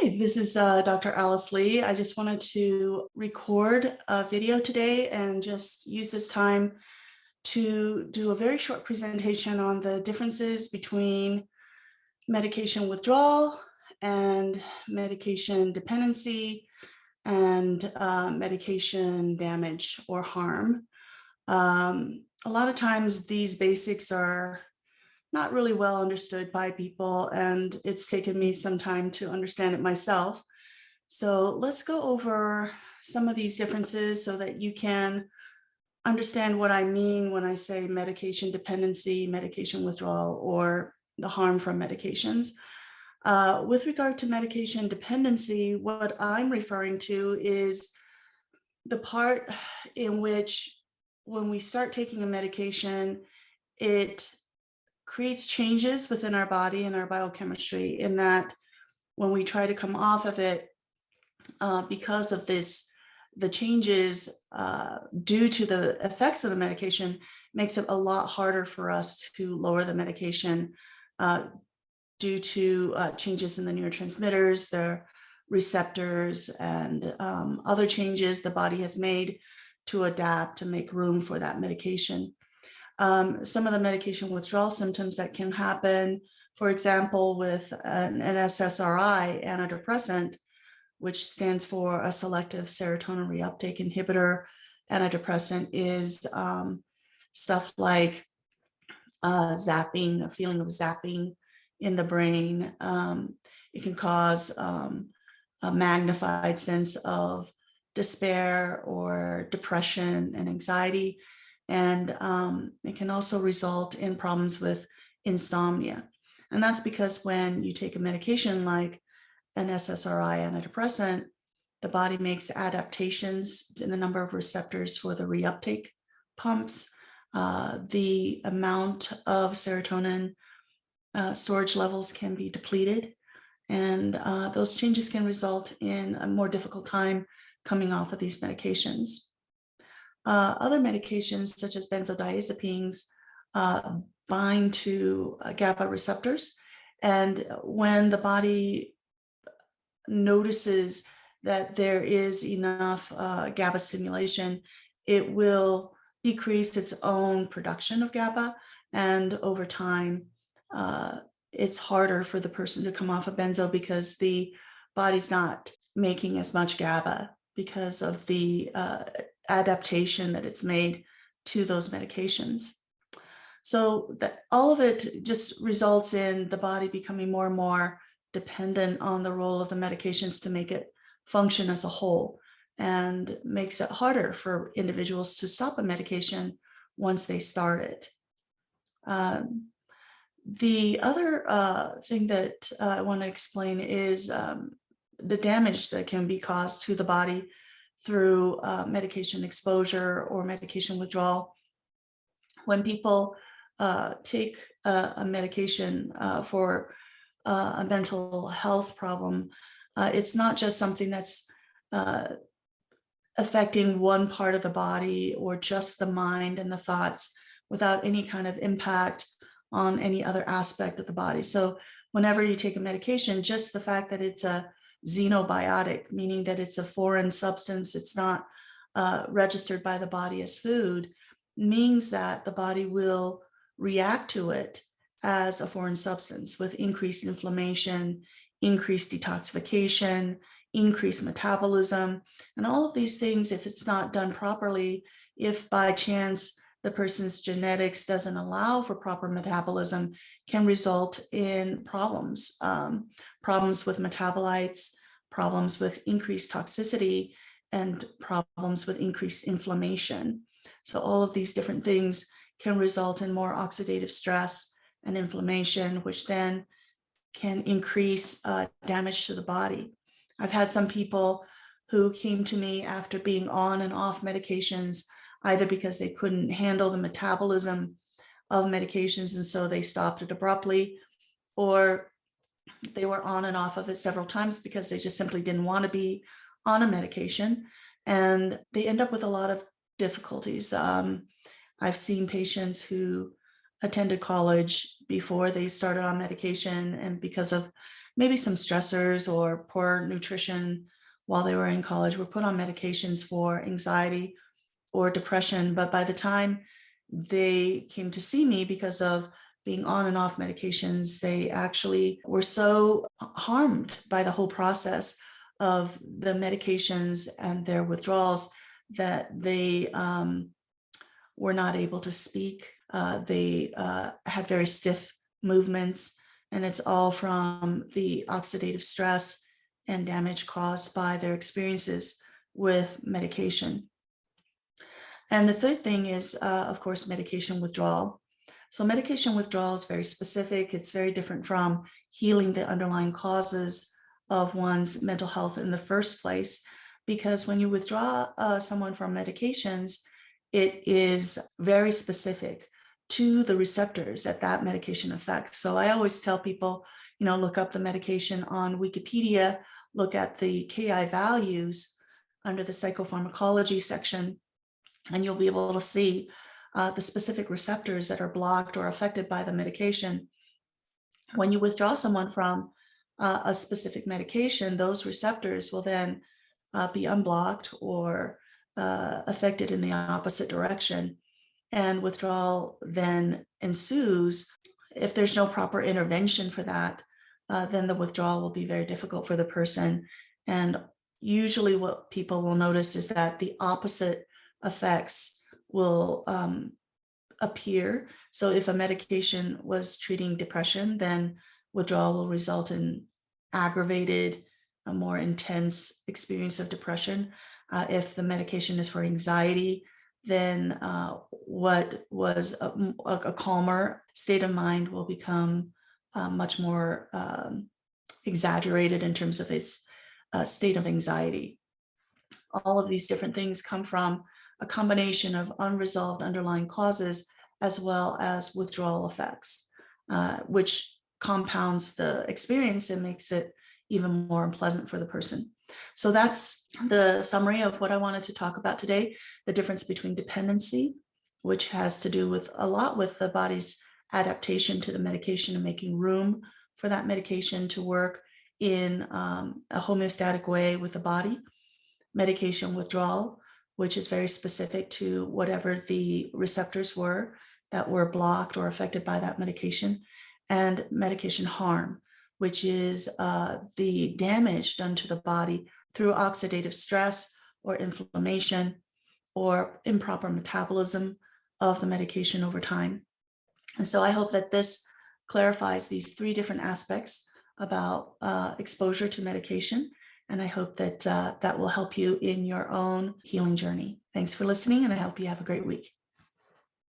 Hi, this is Dr. Alice Lee. I just wanted to record a video today and just use this time to do a very short presentation on the differences between medication withdrawal and medication dependency and medication damage or harm. A lot of times these basics are not really well understood by people, and it's taken me some time to understand it myself. So let's go over some of these differences so that you can understand what I mean when I say medication dependency, medication withdrawal, or the harm from medications. With regard to medication dependency, what I'm referring to is the part in which when we start taking a medication, it creates changes within our body and our biochemistry, in that when we try to come off of it, because of the changes due to the effects of the medication, makes it a lot harder for us to lower the medication due to changes in the neurotransmitters, the receptors, and other changes the body has made to adapt to make room for that medication. Some of the medication withdrawal symptoms that can happen, for example, with an SSRI antidepressant, which stands for a selective serotonin reuptake inhibitor antidepressant, is stuff like zapping, a feeling of zapping in the brain. It can cause a magnified sense of despair or depression and anxiety. And it can also result in problems with insomnia. And that's because when you take a medication like an SSRI antidepressant, the body makes adaptations in the number of receptors for the reuptake pumps. The amount of serotonin storage levels can be depleted, and those changes can result in a more difficult time coming off of these medications. Other medications, such as benzodiazepines, bind to GABA receptors. And when the body notices that there is enough GABA stimulation, it will decrease its own production of GABA. And over time, it's harder for the person to come off of benzo because the body's not making as much GABA because of the adaptation that it's made to those medications. So that all of it just results in the body becoming more and more dependent on the role of the medications to make it function as a whole, and makes it harder for individuals to stop a medication once they start it. The other thing that I want to explain is the damage that can be caused to the body through medication exposure or medication withdrawal. When people take a medication for a mental health problem, it's not just something that's affecting one part of the body or just the mind and the thoughts without any kind of impact on any other aspect of the body. So whenever you take a medication, just the fact that it's a xenobiotic, meaning that it's a foreign substance, it's not registered by the body as food, means that the body will react to it as a foreign substance with increased inflammation, increased detoxification, increased metabolism. And all of these things, if it's not done properly, if by chance the person's genetics doesn't allow for proper metabolism, can result in problems, problems with metabolites, problems with increased toxicity, and problems with increased inflammation. So all of these different things can result in more oxidative stress and inflammation, which then can increase damage to the body. I've had some people who came to me after being on and off medications, either because they couldn't handle the metabolism of medications and so they stopped it abruptly, or they were on and off of it several times because they just simply didn't want to be on a medication, and they end up with a lot of difficulties. I've seen patients who attended college before they started on medication, and because of maybe some stressors or poor nutrition while they were in college, were put on medications for anxiety or depression. But by the time they came to see me, because of being on and off medications, they actually were so harmed by the whole process of the medications and their withdrawals that they were not able to speak. They had very stiff movements, and it's all from the oxidative stress and damage caused by their experiences with medication. And the third thing is, of course, medication withdrawal. So medication withdrawal is very specific. It's very different from healing the underlying causes of one's mental health in the first place, because when you withdraw someone from medications, it is very specific to the receptors that that medication affects. So I always tell people, look up the medication on Wikipedia, look at the KI values under the psychopharmacology section, and you'll be able to see the specific receptors that are blocked or affected by the medication. When you withdraw someone from a specific medication, those receptors will then be unblocked or affected in the opposite direction, and withdrawal then ensues. If there's no proper intervention for that, then the withdrawal will be very difficult for the person. And usually what people will notice is that the opposite effects will appear. So if a medication was treating depression, then withdrawal will result in aggravated, a more intense experience of depression. If the medication is for anxiety, then what was a calmer state of mind will become much more exaggerated in terms of its state of anxiety. All of these different things come from a combination of unresolved underlying causes as well as withdrawal effects, which compounds the experience and makes it even more unpleasant for the person. So that's the summary of what I wanted to talk about today: the difference between dependency, which has to do with a lot with the body's adaptation to the medication and making room for that medication to work in a homeostatic way with the body; medication withdrawal, which is very specific to whatever the receptors were that were blocked or affected by that medication; and medication harm, which is the damage done to the body through oxidative stress or inflammation or improper metabolism of the medication over time. And so I hope that this clarifies these three different aspects about exposure to medication. And I hope that that will help you in your own healing journey. Thanks for listening, and I hope you have a great week.